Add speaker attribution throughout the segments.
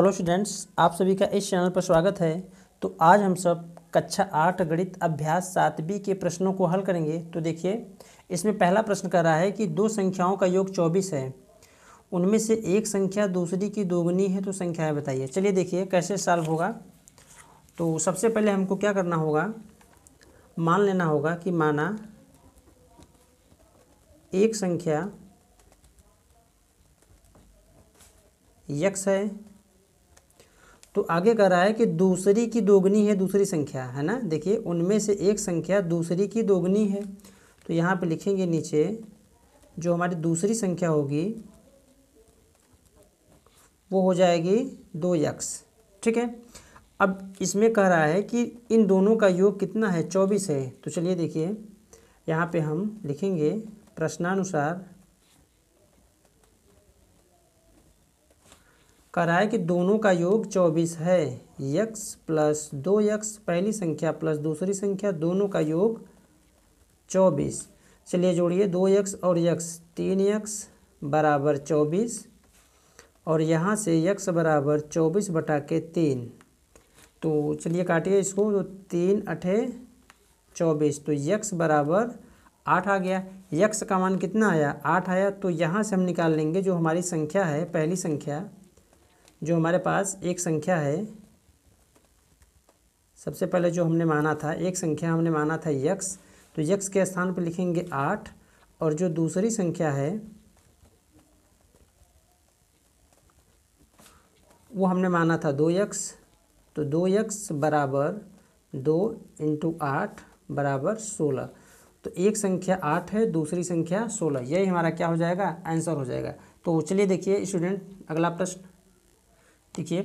Speaker 1: Hello students, आप सभी का इस चैनल पर स्वागत है। तो आज हम सब कक्षा 8 गणित अभ्यास 7b के प्रश्नों को हल करेंगे। तो देखिए, इसमें पहला प्रश्न कर रहा है कि दो संख्याओं का योग 24 है, उनमें से एक संख्या दूसरी की दोगुनी है, तो संख्याएं बताइए। चलिए देखिए कैसे सॉल्व होगा। तो सबसे पहले हमको क्या करना होगा, मान लेना होगा कि माना एक संख्या x है, तो आगे कह रहा है कि दूसरी की दोगुनी है दूसरी संख्या, है ना। देखिए, उनमें से एक संख्या दूसरी की दोगुनी है, तो यहाँ पे लिखेंगे नीचे जो हमारी दूसरी संख्या होगी वो हो जाएगी 2x। ठीक है। अब इसमें कह रहा है कि इन दोनों का योग कितना है, 24 है। तो चलिए देखिए, यहाँ पे हम लिखेंगे प्रश्नानुसार कह रहा है कि दोनों का योग 24 है। x प्लस 2x पहली संख्या प्लस दूसरी संख्या, दोनों का योग 24। चलिए जोड़िए, 2x और x, 3x बराबर 24, और यहाँ से x बराबर 24/3। तो चलिए काटिए इसको, तो 3 अठे 24, तो x बराबर 8 आ गया। x का मान कितना आया, 8 आया। तो यहाँ से हम निकाल लेंगे जो हमारी संख्या है, पहली संख्या जो हमारे पास एक संख्या है, सबसे पहले जो हमने माना था एक संख्या हमने माना था x, तो x के स्थान पर लिखेंगे 8, और जो दूसरी संख्या है वो हमने माना था 2x, तो 2x बराबर 2 × 8 बराबर 16। तो एक संख्या 8 है, दूसरी संख्या 16, यही हमारा क्या हो जाएगा, आंसर हो जाएगा। तो चलिए देखिए स्टूडेंट, अगला प्रश्न देखिए।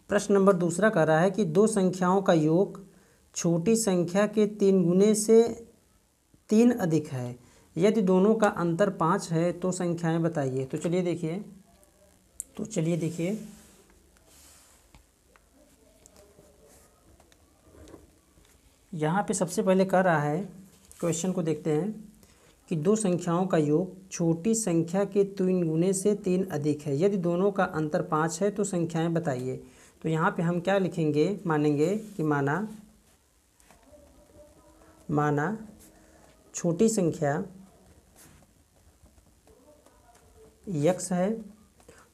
Speaker 1: प्रश्न नंबर दूसरा कह रहा है कि दो संख्याओं का योग छोटी संख्या के 3 गुने से 3 अधिक है, यदि दोनों का अंतर 5 है तो संख्याएं बताइए। तो चलिए देखिए, यहाँ पे सबसे पहले कह रहा है, क्वेश्चन को देखते हैं कि दो संख्याओं का योग छोटी संख्या के 3 गुने से 3 अधिक है, यदि दोनों का अंतर 5 है तो संख्याएं बताइए। तो यहाँ पे हम क्या लिखेंगे, मानेंगे कि माना छोटी संख्या x है,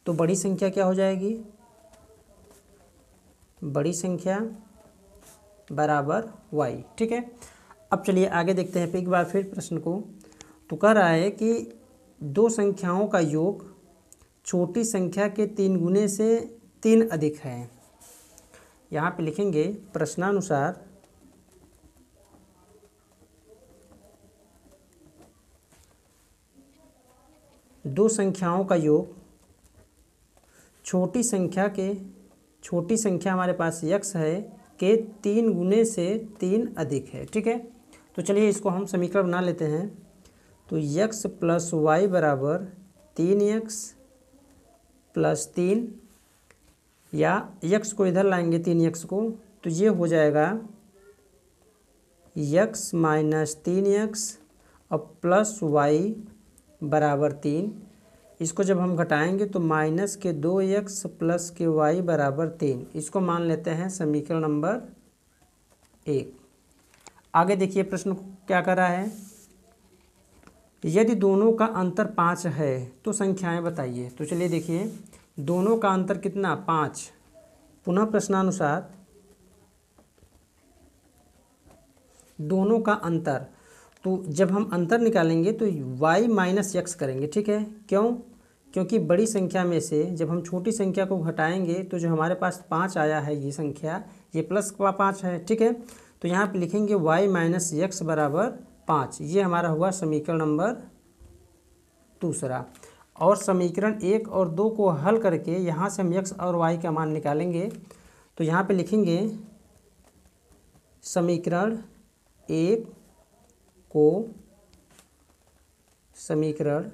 Speaker 1: तो बड़ी संख्या क्या हो जाएगी, बड़ी संख्या बराबर y। ठीक है। अब चलिए आगे देखते हैं एक बार फिर प्रश्न को। तो कह रहा है कि दो संख्याओं का योग छोटी संख्या के 3 गुने से 3 अधिक है। यहाँ पे लिखेंगे प्रश्नानुसार दो संख्याओं का योग छोटी संख्या हमारे पास x है के 3 गुने से 3 अधिक है। ठीक है। तो चलिए इसको हम समीकरण बना लेते हैं। तो x प्लस वाई बराबर 3x प्लस 3, या x को इधर लाएंगे 3x को, तो ये हो जाएगा x माइनस 3x और प्लस वाई बराबर 3। इसको जब हम घटाएंगे तो माइनस के 2x प्लस के y बराबर 3। इसको मान लेते हैं समीकरण नंबर 1। आगे देखिए प्रश्न क्या कर रहा है, यदि दोनों का अंतर 5 है तो संख्याएं बताइए। तो चलिए देखिए, दोनों का अंतर कितना, 5। पुनः प्रश्नानुसार दोनों का अंतर, तो जब हम अंतर निकालेंगे तो y माइनस x करेंगे। ठीक है। क्यों, क्योंकि बड़ी संख्या में से जब हम छोटी संख्या को घटाएंगे तो जो हमारे पास 5 आया है ये संख्या, ये प्लस का 5 है। ठीक है। तो यहाँ पे लिखेंगे y माइनस x बराबर 5। ये हमारा हुआ समीकरण नंबर दूसरा। और समीकरण 1 और 2 को हल करके यहाँ से हम x और y का मान निकालेंगे। तो यहाँ पे लिखेंगे समीकरण 1 को समीकरण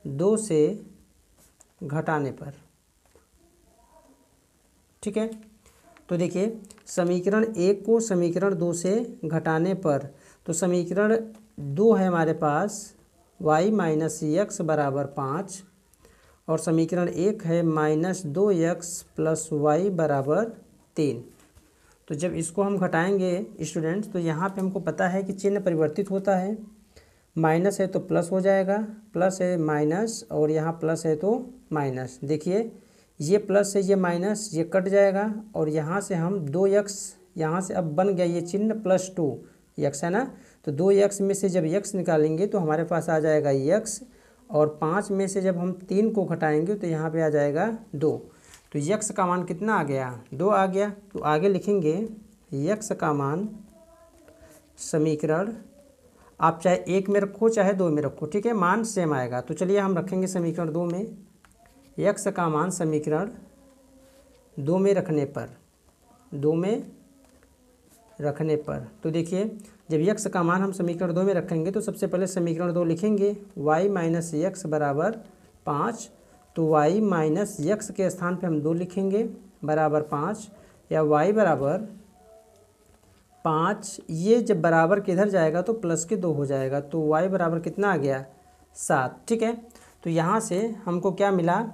Speaker 1: 2 से घटाने पर। ठीक है। तो देखिए, समीकरण 1 को समीकरण 2 से घटाने पर, तो समीकरण 2 है हमारे पास y माइनस x बराबर 5, और समीकरण 1 है -2x + y = 3। तो जब इसको हम घटाएंगे स्टूडेंट्स, तो यहाँ पे हमको पता है कि चिन्ह परिवर्तित होता है, माइनस है तो प्लस हो जाएगा, प्लस है माइनस, और यहाँ प्लस है तो माइनस। देखिए ये प्लस है, ये माइनस, ये कट जाएगा, और यहाँ से हम 2x, यहाँ से अब बन गया ये चिन्ह +2x है ना। तो 2x में से जब x निकालेंगे तो हमारे पास आ जाएगा x, और 5 में से जब हम 3 को घटाएंगे तो यहाँ पे आ जाएगा 2। तो x का मान कितना आ गया? 2 आ गया। तो आगे लिखेंगे x का मान, समीकरण आप चाहे 1 में रखो चाहे 2 में रखो, ठीक है, मान सेम आएगा। तो चलिए हम रखेंगे समीकरण 2 में। x का मान समीकरण 2 में रखने पर, तो देखिए जब x का मान हम समीकरण 2 में रखेंगे तो सबसे पहले समीकरण 2 लिखेंगे, y - x = 5। तो y माइनस x के स्थान पे हम 2 लिखेंगे बराबर 5, या y बराबर 5। ये जब बराबर के इधर जाएगा तो प्लस के 2 हो जाएगा, तो y बराबर कितना आ गया? 7, ठीक है। तो यहाँ से हमको क्या मिला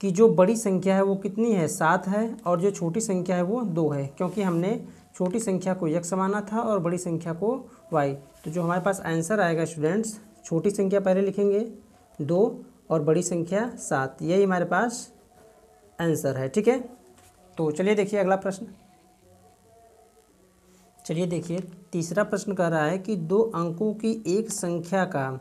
Speaker 1: कि जो बड़ी संख्या है वो कितनी है? 7 है, और जो छोटी संख्या है वो 2 है, क्योंकि हमने छोटी संख्या को x माना था और बड़ी संख्या को y। तो जो हमारे पास आंसर आएगा स्टूडेंट्स, छोटी संख्या पहले लिखेंगे 2 और बड़ी संख्या 7, यही हमारे पास आंसर है, ठीक है। तो चलिए देखिए अगला प्रश्न। चलिए देखिए तीसरा प्रश्न कह रहा है कि 2 अंकों की एक संख्या का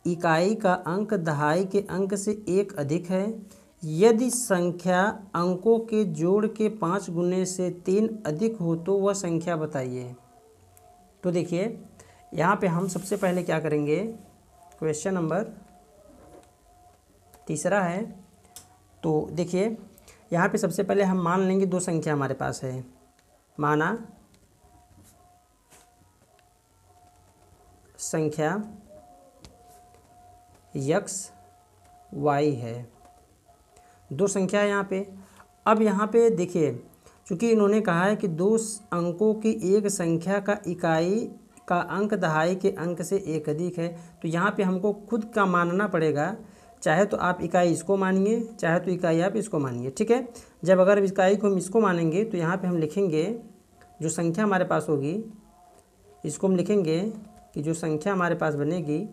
Speaker 1: इकाई का अंक दहाई के अंक से 1 अधिक है, यदि संख्या अंकों के जोड़ के 5 गुने से 3 अधिक हो तो वह संख्या बताइए। तो देखिए यहाँ पे हम सबसे पहले क्या करेंगे, क्वेश्चन नंबर तीसरा है। तो देखिए यहाँ पे सबसे पहले हम मान लेंगे 2 संख्या हमारे पास है, माना संख्या x y है, 2 संख्या है यहाँ पे। अब यहाँ पे देखिए चूँकि इन्होंने कहा है कि 2 अंकों की एक संख्या का इकाई का अंक दहाई के अंक से 1 अधिक है, तो यहाँ पे हमको खुद का मानना पड़ेगा, चाहे तो आप इकाई इसको मानिए चाहे तो इकाई आप इसको मानिए, ठीक है। जब अगर इकाई को हम इसको मानेंगे तो यहाँ पे हम लिखेंगे जो संख्या हमारे पास होगी, इसको हम लिखेंगे कि जो संख्या हमारे पास बनेगी,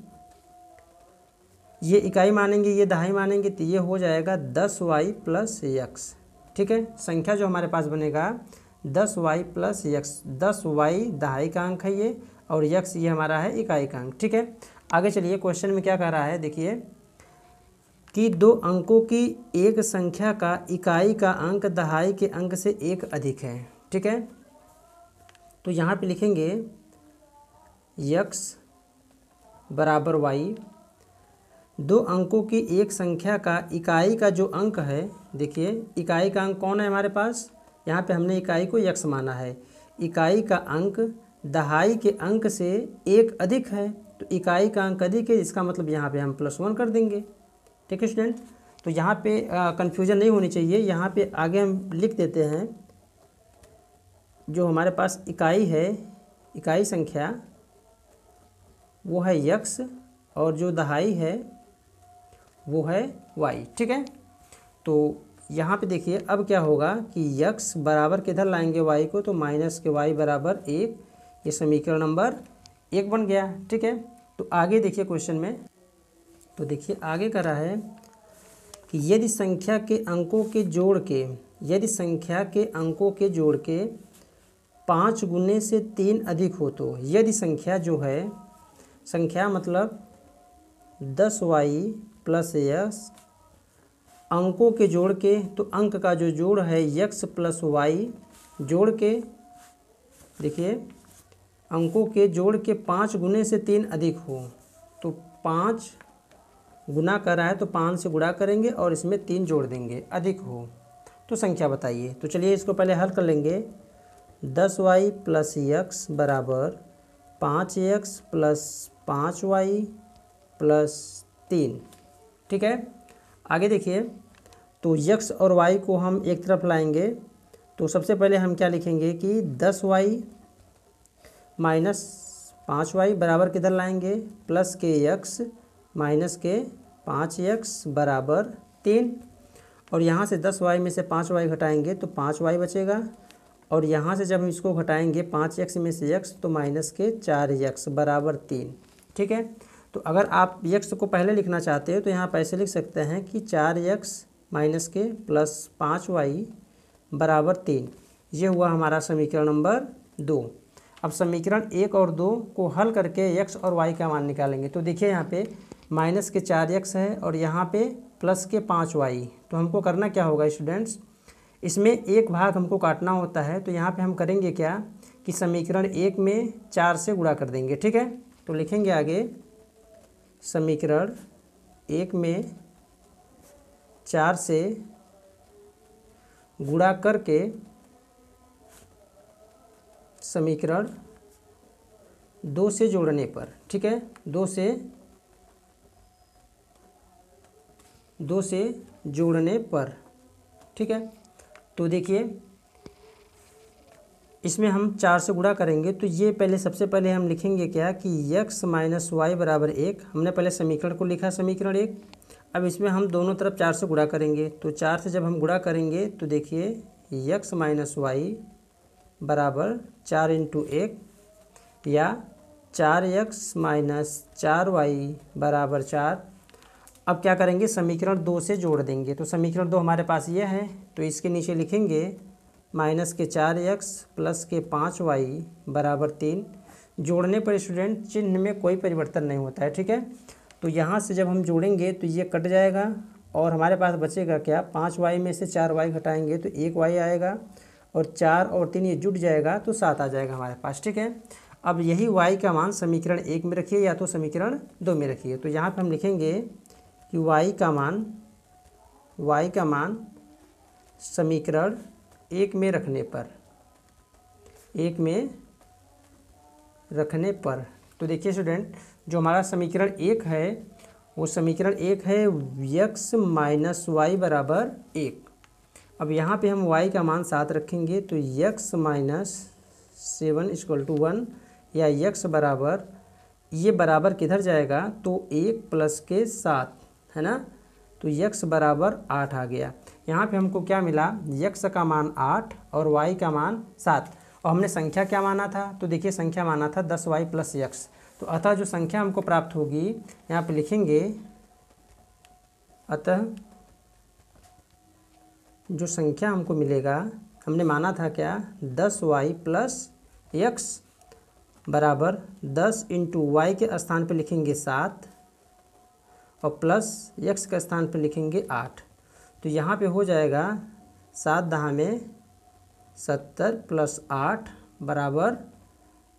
Speaker 1: ये इकाई मानेंगे ये दहाई मानेंगे, तो ये हो जाएगा 10y + x, ठीक है। संख्या जो हमारे पास बनेगा 10y + x, 10y दहाई का अंक है ये, और x ये हमारा है इकाई का अंक, ठीक है। आगे चलिए क्वेश्चन में क्या कह रहा है, देखिए कि 2 अंकों की एक संख्या का इकाई का अंक दहाई के अंक से 1 अधिक है, ठीक है। तो यहाँ पे लिखेंगे x बराबर y, 2 अंकों की एक संख्या का इकाई का जो अंक है, देखिए इकाई का अंक कौन है हमारे पास, यहाँ पे हमने इकाई को x माना है, इकाई का अंक दहाई के अंक से 1 अधिक है, तो इकाई का अंक अधिक है, इसका मतलब यहाँ पे हम +1 कर देंगे, ठीक है स्टूडेंट। तो यहाँ पे कन्फ्यूजन नहीं होनी चाहिए, यहाँ पे आगे हम लिख देते हैं जो हमारे पास इकाई है, इकाई संख्या वो है x, और जो दहाई है वो है y, ठीक है। तो यहाँ पे देखिए अब क्या होगा कि x बराबर किधर लाएंगे y को, तो माइनस के y बराबर 1, ये समीकरण नंबर 1 बन गया, ठीक है। तो आगे देखिए क्वेश्चन में, तो देखिए आगे कर रहा है कि यदि संख्या के अंकों के जोड़ के 5 गुने से 3 अधिक हो तो, यदि संख्या जो है, संख्या मतलब 10y + x, अंकों के जोड़ के, तो अंक का जो जोड़ है x + y जोड़ के, देखिए अंकों के जोड़ के 5 गुने से 3 अधिक हो, तो 5 गुना कर रहा है तो 5 से गुणा करेंगे और इसमें 3 जोड़ देंगे, अधिक हो तो संख्या बताइए। तो चलिए इसको पहले हल कर लेंगे, 10y + x बराबर 5x + 5y + 3, ठीक है। आगे देखिए तो x और y को हम एक तरफ लाएंगे, तो सबसे पहले हम क्या लिखेंगे कि 10y - 5y बराबर किधर लाएंगे, प्लस के x माइनस के 5x बराबर 3, और यहाँ से 10y में से 5y घटाएंगे तो 5y बचेगा, और यहाँ से जब हम इसको घटाएंगे 5x में से x तो माइनस के 4x बराबर 3। ठीक है, तो अगर आप x को पहले लिखना चाहते हो तो यहाँ पर ऐसे लिख सकते हैं कि 4x माइनस के प्लस 5y बराबर 3। ये हुआ हमारा समीकरण नंबर 2। अब समीकरण 1 और 2 को हल करके x और y का मान निकालेंगे। तो देखिए यहाँ पे माइनस के 4x है और यहाँ पे प्लस के 5y। तो हमको करना क्या होगा स्टूडेंट्स, इसमें एक भाग हमको काटना होता है। तो यहाँ पे हम करेंगे क्या कि समीकरण 1 में 4 से गुणा कर देंगे। ठीक है, तो लिखेंगे आगे समीकरण 1 में 4 से गुणा करके समीकरण 2 से जोड़ने पर, ठीक है, 2 से जोड़ने पर। ठीक है, तो देखिए इसमें हम 4 से गुणा करेंगे तो ये पहले सबसे पहले हम लिखेंगे क्या कि x माइनस वाई बराबर 1। हमने पहले समीकरण को लिखा समीकरण 1। अब इसमें हम दोनों तरफ 4 से गुणा करेंगे। तो 4 से जब हम गुणा करेंगे तो देखिए x माइनस वाई बराबर 4 इंटू 1 या 4x माइनस 4y बराबर 4। अब क्या करेंगे, समीकरण 2 से जोड़ देंगे। तो समीकरण 2 हमारे पास ये है, तो इसके नीचे लिखेंगे माइनस के 4x प्लस के 5y बराबर 3। जोड़ने पर स्टूडेंट चिन्ह में कोई परिवर्तन नहीं होता है। ठीक है, तो यहाँ से जब हम जोड़ेंगे तो ये कट जाएगा और हमारे पास बचेगा क्या, 5y में से 4y घटाएंगे तो 1y आएगा, और 4 और 3 ये जुट जाएगा तो 7 आ जाएगा हमारे पास। ठीक है, अब यही y का मान समीकरण 1 में रखिए या तो समीकरण 2 में रखिए। तो यहाँ पे हम लिखेंगे कि y का मान समीकरण 1 में रखने पर, तो देखिए स्टूडेंट जो हमारा समीकरण 1 है वो समीकरण 1 है x माइनस वाई बराबर 1। अब यहाँ पे हम y का मान 7 रखेंगे तो x माइनस 7 इक्वल टू 1, या x बराबर, ये बराबर किधर जाएगा तो 1 प्लस के 7 है ना, तो x बराबर 8 आ गया। यहाँ पे हमको क्या मिला, x का मान 8 और y का मान 7। और हमने संख्या क्या माना था, तो देखिए संख्या माना था 10y प्लस x। तो अतः जो संख्या हमको प्राप्त होगी यहाँ पे लिखेंगे, अतः जो संख्या हमको मिलेगा, हमने माना था क्या 10y प्लस x बराबर 10 इंटू वाई के स्थान पे लिखेंगे 7 और प्लस x के स्थान पे लिखेंगे 8। तो यहाँ पे हो जाएगा 7 दहा में 70 प्लस 8 बराबर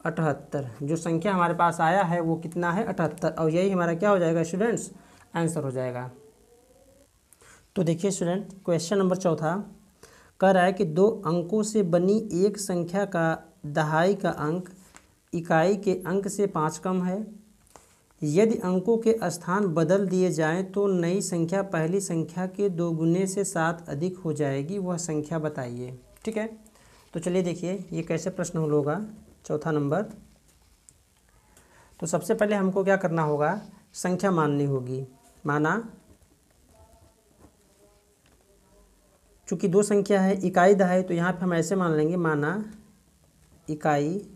Speaker 1: 78। जो संख्या हमारे पास आया है वो कितना है 78, और यही हमारा क्या हो जाएगा स्टूडेंट्स, आंसर हो जाएगा। तो देखिए स्टूडेंट क्वेश्चन नंबर 4 कह रहा है कि 2 अंकों से बनी एक संख्या का दहाई का अंक इकाई के अंक से 5 कम है। यदि अंकों के स्थान बदल दिए जाएं तो नई संख्या पहली संख्या के 2 गुने से 7 अधिक हो जाएगी, वह संख्या बताइए। ठीक है, तो चलिए देखिए ये कैसे प्रश्न हल होगा। 4 नंबर, तो सबसे पहले हमको क्या करना होगा, संख्या माननी होगी। माना चूँकि 2 संख्या है, इकाई दहाई, तो यहाँ पे हम ऐसे मान लेंगे, माना इकाई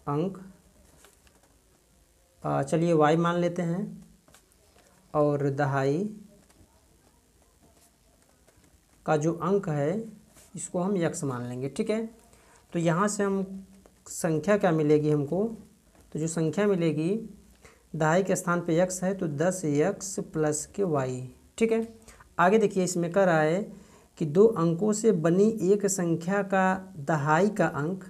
Speaker 1: अंक, चलिए y मान लेते हैं, और दहाई का जो अंक है इसको हम x मान लेंगे। ठीक है, तो यहाँ से हम संख्या क्या मिलेगी हमको, तो जो संख्या मिलेगी दहाई के स्थान पे x है तो 10x प्लस के y। ठीक है, आगे देखिए इसमें कह रहा है कि 2 अंकों से बनी एक संख्या का दहाई का अंक,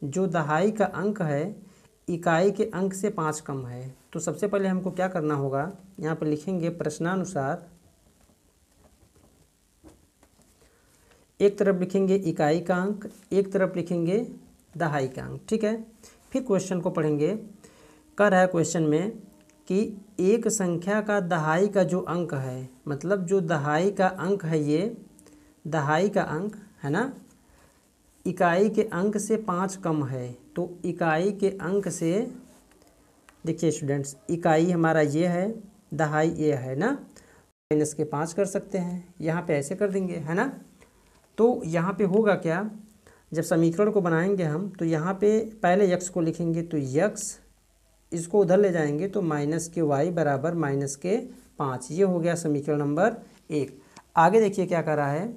Speaker 1: जो दहाई का अंक है इकाई के अंक से 5 कम है। तो सबसे पहले हमको क्या करना होगा, यहाँ पर लिखेंगे प्रश्नानुसार, एक तरफ लिखेंगे इकाई का अंक, एक तरफ लिखेंगे दहाई का अंक। ठीक है, फिर क्वेश्चन को पढ़ेंगे। कह रहा है क्वेश्चन में कि एक संख्या का दहाई का जो अंक है, मतलब जो दहाई का अंक है, ये दहाई का अंक है ना, इकाई के अंक से 5 कम है। तो इकाई के अंक से, देखिए स्टूडेंट्स इकाई हमारा ये है, दहाई ये है ना, माइनस के 5 कर सकते हैं, यहाँ पे ऐसे कर देंगे, है ना। तो यहाँ पे होगा क्या, जब समीकरण को बनाएंगे हम तो यहाँ पे पहले यक्स को लिखेंगे तो यक्स, इसको उधर ले जाएंगे तो माइनस के वाई बराबर माइनस के 5। ये हो गया समीकरण नंबर 1। आगे देखिए क्या कर रहा है,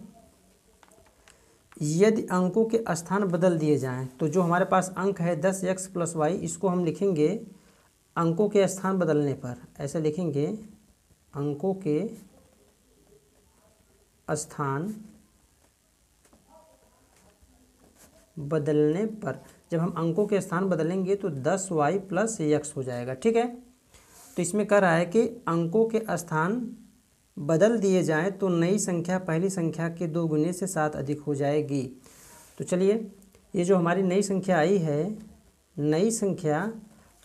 Speaker 1: यदि अंकों के स्थान बदल दिए जाएं तो जो हमारे पास अंक है 10x + y, इसको हम लिखेंगे अंकों के स्थान बदलने पर, ऐसे लिखेंगे अंकों के स्थान बदलने पर। जब हम अंकों के स्थान बदलेंगे तो 10y + x हो जाएगा, ठीक है। तो इसमें कह रहा है कि अंकों के स्थान बदल दिए जाएं तो नई संख्या पहली संख्या के 2 गुने से 7 अधिक हो जाएगी। तो चलिए, ये जो हमारी नई संख्या आई है, नई संख्या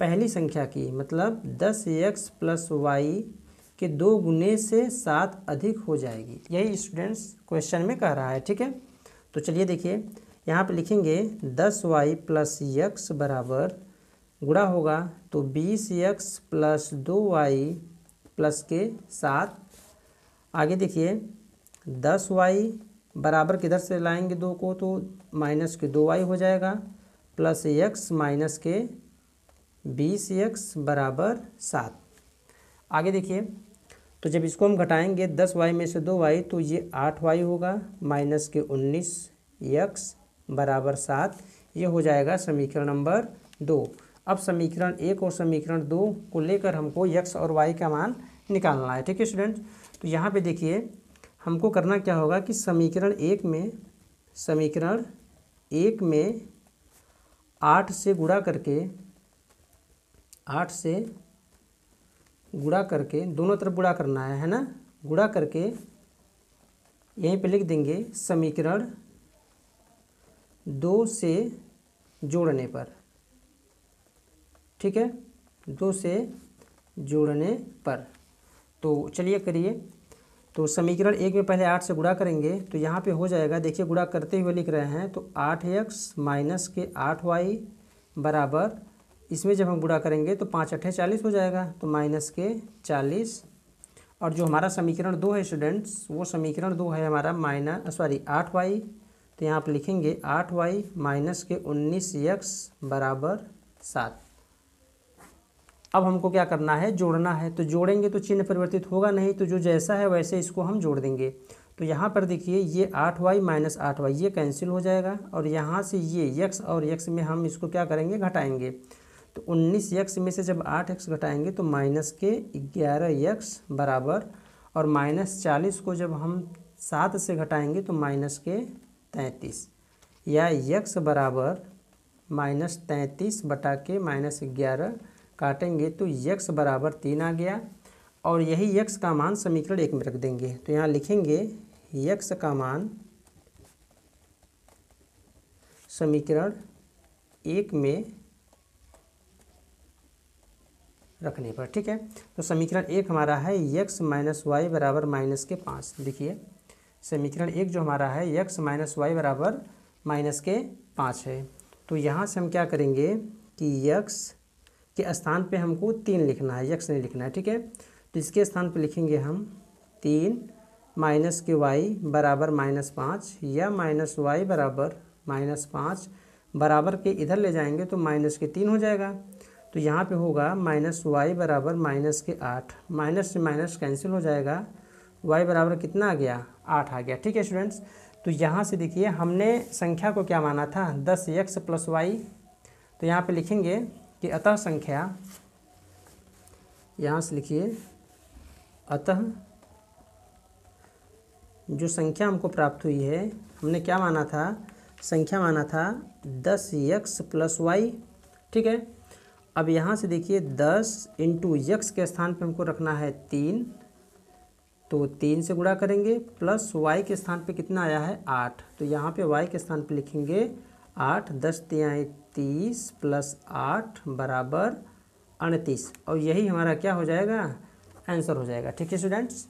Speaker 1: पहली संख्या की मतलब 10x + y के 2 गुने से 7 अधिक हो जाएगी, यही स्टूडेंट्स क्वेश्चन में कह रहा है, ठीक है। तो चलिए देखिए, यहाँ पे लिखेंगे 10y + x बराबर गुणा होगा तो 20x + 2y + के 7। आगे देखिए 10y बराबर किधर से लाएंगे 2 को, तो माइनस के 2y हो जाएगा प्लस x माइनस के 20x बराबर 7। आगे देखिए, तो जब इसको हम घटाएंगे 10y में से 2y तो ये 8y होगा माइनस के 19x बराबर 7। ये हो जाएगा समीकरण नंबर 2। अब समीकरण 1 और समीकरण 2 को लेकर हमको x और y का मान निकालना है, ठीक है स्टूडेंट। तो यहाँ पे देखिए हमको करना क्या होगा कि समीकरण 1 में 8 से गुणा करके दोनों तरफ गुणा करना है ना। गुणा करके यहीं पे लिख देंगे समीकरण 2 से जोड़ने पर, ठीक है, 2 से जोड़ने पर। तो चलिए करिए, तो समीकरण 1 में पहले 8 से गुणा करेंगे तो यहाँ पे हो जाएगा, देखिए गुणा करते हुए लिख रहे हैं तो 8x माइनस के 8y बराबर, इसमें जब हम गुणा करेंगे तो 5 8 40 हो जाएगा तो माइनस के 40। और जो हमारा समीकरण 2 है स्टूडेंट्स, वो समीकरण 2 है हमारा 8y, तो यहाँ पर लिखेंगे 8y माइनस के 19x बराबर 7। अब हमको क्या करना है, जोड़ना है। तो जोड़ेंगे तो चिन्ह परिवर्तित होगा नहीं, तो जो जैसा है वैसे इसको हम जोड़ देंगे। तो यहाँ पर देखिए ये 8y माइनस 8y ये कैंसिल हो जाएगा, और यहाँ से ये x और x में हम इसको क्या करेंगे, घटाएंगे। तो 19x में से जब 8x घटाएंगे तो माइनस के 11x बराबर, और माइनस 40 को जब हम 7 से घटाएंगे तो माइनस के 33, या x बराबर माइनस 33 बटा के माइनस 11 काटेंगे तो x बराबर 3 आ गया। और यही x का मान समीकरण 1 में रख देंगे। तो यहाँ लिखेंगे x का मान समीकरण 1 में रखने पर, ठीक है। तो समीकरण 1 हमारा है x माइनस वाई बराबर माइनस के 5। देखिए समीकरण 1 जो हमारा है x माइनस वाई बराबर माइनस के 5 है। तो यहाँ से हम क्या करेंगे कि x के स्थान पे हमको 3 लिखना है, x नहीं लिखना है, ठीक है। तो इसके स्थान पे लिखेंगे हम 3 माइनस के y बराबर -5, या माइनस वाई बराबर -5 बराबर के इधर ले जाएंगे तो माइनस के 3 हो जाएगा। तो यहाँ पे होगा माइनस वाई बराबर माइनस के 8, माइनस से माइनस कैंसिल हो जाएगा, y बराबर कितना आ गया, 8 आ गया, ठीक है स्टूडेंट्स। तो यहाँ से देखिए हमने संख्या को क्या माना था, 10x + y। तो यहाँ पे लिखेंगे कि अतः संख्या, यहाँ से लिखिए अतः जो संख्या हमको प्राप्त हुई है, हमने क्या माना था, संख्या माना था 10x + y, ठीक है। अब यहाँ से देखिए 10 × x के स्थान पे हमको रखना है 3, तो 3 से गुणा करेंगे, प्लस y के स्थान पे कितना आया है 8, तो यहाँ पे y के स्थान पे लिखेंगे 8, 10 × 30 + 8 बराबर 29, और यही हमारा क्या हो जाएगा, आंसर हो जाएगा, ठीक है स्टूडेंट्स।